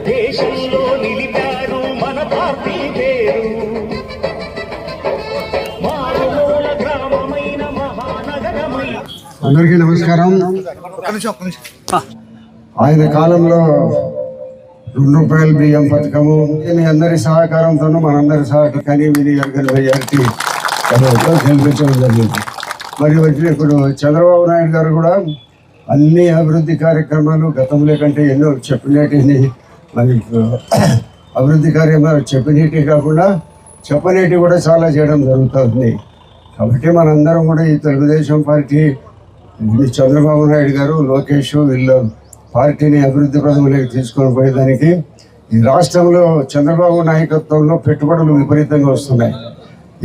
దేశంలో నిలిపారు మన పార్టీ పేరు మారుమూల గ్రామమైన మహానగరమై. అందరికీ నమస్కారం. ఆయన కాలంలో ₹2 బియ్యం పథకము మీ అందరి సహకారంతోనూ మనందరి సహకారాన్ని విని మెజారిటీ గెలిపించడం జరిగింది. మరి ఇప్పుడు చంద్రబాబు నాయుడు గారు కూడా అన్ని అభివృద్ధి కార్యక్రమాలు గతంలో కంటే ఎన్నో చెప్పినటిని మరి అభివృద్ధి కార్యక్రమాలు చెప్పినట్టు కాకుండా చెప్పనేటి కూడా చాలా చేయడం జరుగుతుంది. కాబట్టి మనందరం కూడా ఈ తెలుగుదేశం పార్టీ చంద్రబాబు నాయుడు గారు లోకేష్ వీళ్ళు పార్టీని అభివృద్ధి ప్రదంలోకి తీసుకొని పోయేదానికి ఈ రాష్ట్రంలో చంద్రబాబు నాయకత్వంలో పెట్టుబడులు విపరీతంగా వస్తున్నాయి.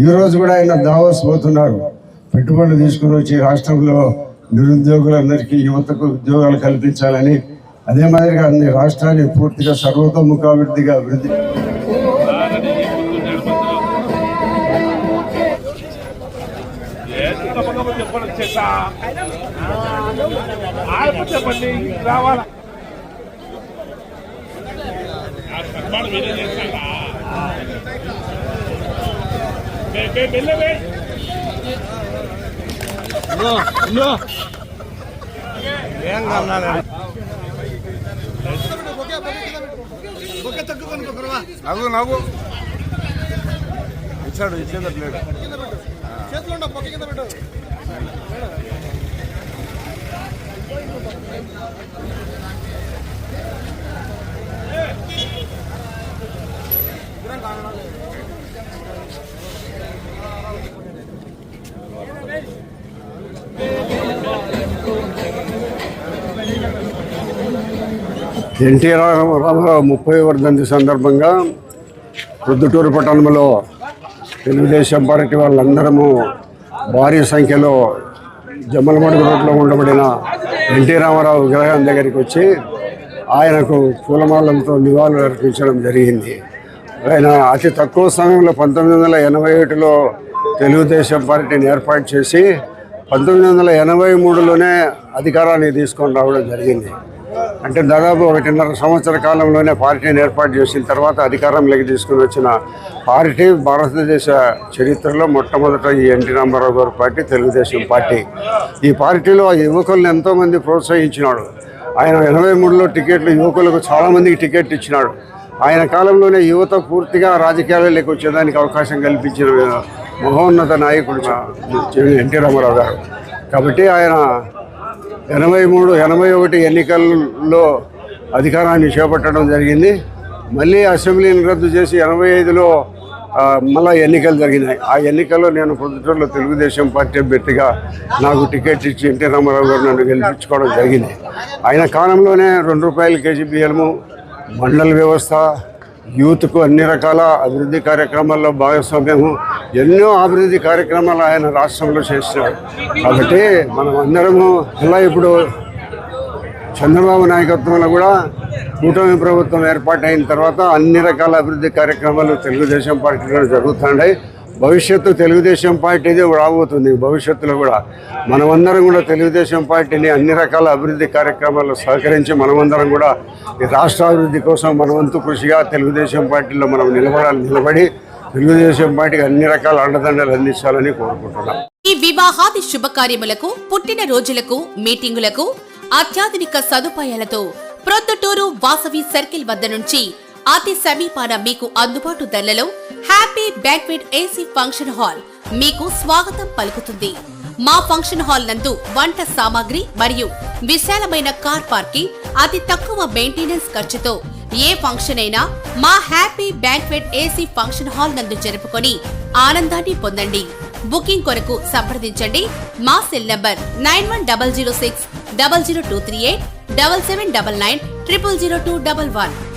ఈరోజు కూడా ఆయన దావోస్ పోతున్నారు. పెట్టుబడులు తీసుకుని వచ్చి రాష్ట్రంలో నిరుద్యోగులందరికీ యువతకు ఉద్యోగాలు కల్పించాలని, అదే మాదిరిగా అన్ని రాష్ట్రాన్ని పూర్తిగా సర్వతోముఖాభివృద్ధిగా అభివృద్ధి రావాలా నవ్వు నవ్వు ఇచ్చాడు ఇచ్చేదట్లేడు చేతిలో పొక్క కింద పెట్టు. ఎన్టీ రామారావు 30వ వర్ధంతి సందర్భంగా ప్రొద్దుటూరు పట్టణంలో తెలుగుదేశం పార్టీ వాళ్ళందరము భారీ సంఖ్యలో జమ్మలమడుగు రోడ్లో ఉండబడిన ఎన్టీ రామారావు విగ్రహం దగ్గరికి వచ్చి ఆయనకు పూలమాలలతో నివాళులు అర్పించడం జరిగింది. ఆయన అతి తక్కువ సమయంలో 1981లో తెలుగుదేశం పార్టీని ఏర్పాటు చేసి 1983లోనే అధికారాన్ని తీసుకొని రావడం జరిగింది. అంటే దాదాపు 1.5 సంవత్సర కాలంలోనే పార్టీని ఏర్పాటు చేసిన తర్వాత అధికారంలోకి తీసుకుని వచ్చిన పార్టీ భారతదేశ చరిత్రలో మొట్టమొదట ఈ ఎన్టీ రామారావు గారి పార్టీ తెలుగుదేశం పార్టీ. ఈ పార్టీలో యువకులను ఎంతోమంది ప్రోత్సహించినాడు. ఆయన 83లో టికెట్లు యువకులకు చాలామందికి టికెట్ ఇచ్చినాడు. ఆయన కాలంలోనే యువత పూర్తిగా రాజకీయాలలోకి వచ్చేదానికి అవకాశం కల్పించిన మహోన్నత నాయకుడు ఎన్టీ రామారావు గారు. కాబట్టి ఆయన 83, 81 ఎన్నికల్లో అధికారాన్ని చేపట్టడం జరిగింది. మళ్ళీ అసెంబ్లీని రద్దు చేసి 85లో మళ్ళీ ఎన్నికలు జరిగినాయి. ఆ ఎన్నికల్లో నేను పొద్దుటూరులో తెలుగుదేశం పార్టీ అభ్యర్థిగా నాకు టికెట్ ఇచ్చి ఎన్టీ రామారావు గారు నన్ను గెలిపించుకోవడం జరిగింది. ఆయన కాలంలోనే ₹2 కేజీ బియ్యము, మండల వ్యవస్థ, యూత్కు అన్ని రకాల అభివృద్ధి కార్యక్రమాల్లో భాగస్వామ్యము, ఎన్నో అభివృద్ధి కార్యక్రమాలు ఆయన రాష్ట్రంలో చేసినాడు. కాబట్టి మనం అందరము ఇలా ఇప్పుడు చంద్రబాబు నాయకత్వంలో కూడా కూటమి ప్రభుత్వం ఏర్పాటైన తర్వాత అన్ని రకాల అభివృద్ధి కార్యక్రమాలు తెలుగుదేశం పార్టీలో జరుగుతున్నాయి. భవిష్యత్తు తెలుగుదేశం పార్టీది రాబోతుంది. భవిష్యత్తులో కూడా మనమందరం కూడా తెలుగుదేశం పార్టీని అన్ని రకాల అభివృద్ధి కార్యక్రమాల్లో సహకరించి మనమందరం కూడా ఈ రాష్ట్ర అభివృద్ధి కోసం మనవంతు కృషిగా తెలుగుదేశం పార్టీలో మనం నిలబడి తెలుగుదేశం పార్టీకి అన్ని రకాల అండదండలు అందించాలని కోరుకుంటున్నాం. ఈ వివాహాది శుభకార్యములకు, పుట్టిన రోజులకు, మీటింగులకు అత్యాధునిక సదుపాయాలతో ప్రొద్దుటూరు వాసవి సర్కిల్ వద్ద నుంచి అతి సమీపాన మీకు అందుబాటు ధరలలో happy banquet AC function hall మీకు స్వాగతం పలుకుతుంది. మా ఫంక్షన్ హాల్ నందు వంట సామాగ్రి మరియు విశాలమైన కార్ పార్కింగ్, అతి తక్కువ మెయింటెనెన్స్ ఖర్చుతో ఏ ఫంక్షన్ అయినా మా happy banquet AC function hall నందు జరుపుకొని ఆనందాన్ని పొందండి. బుకింగ్ కొరకు సంప్రదించండి. మా సెల్ నంబర్ 9100600238 7799 000211.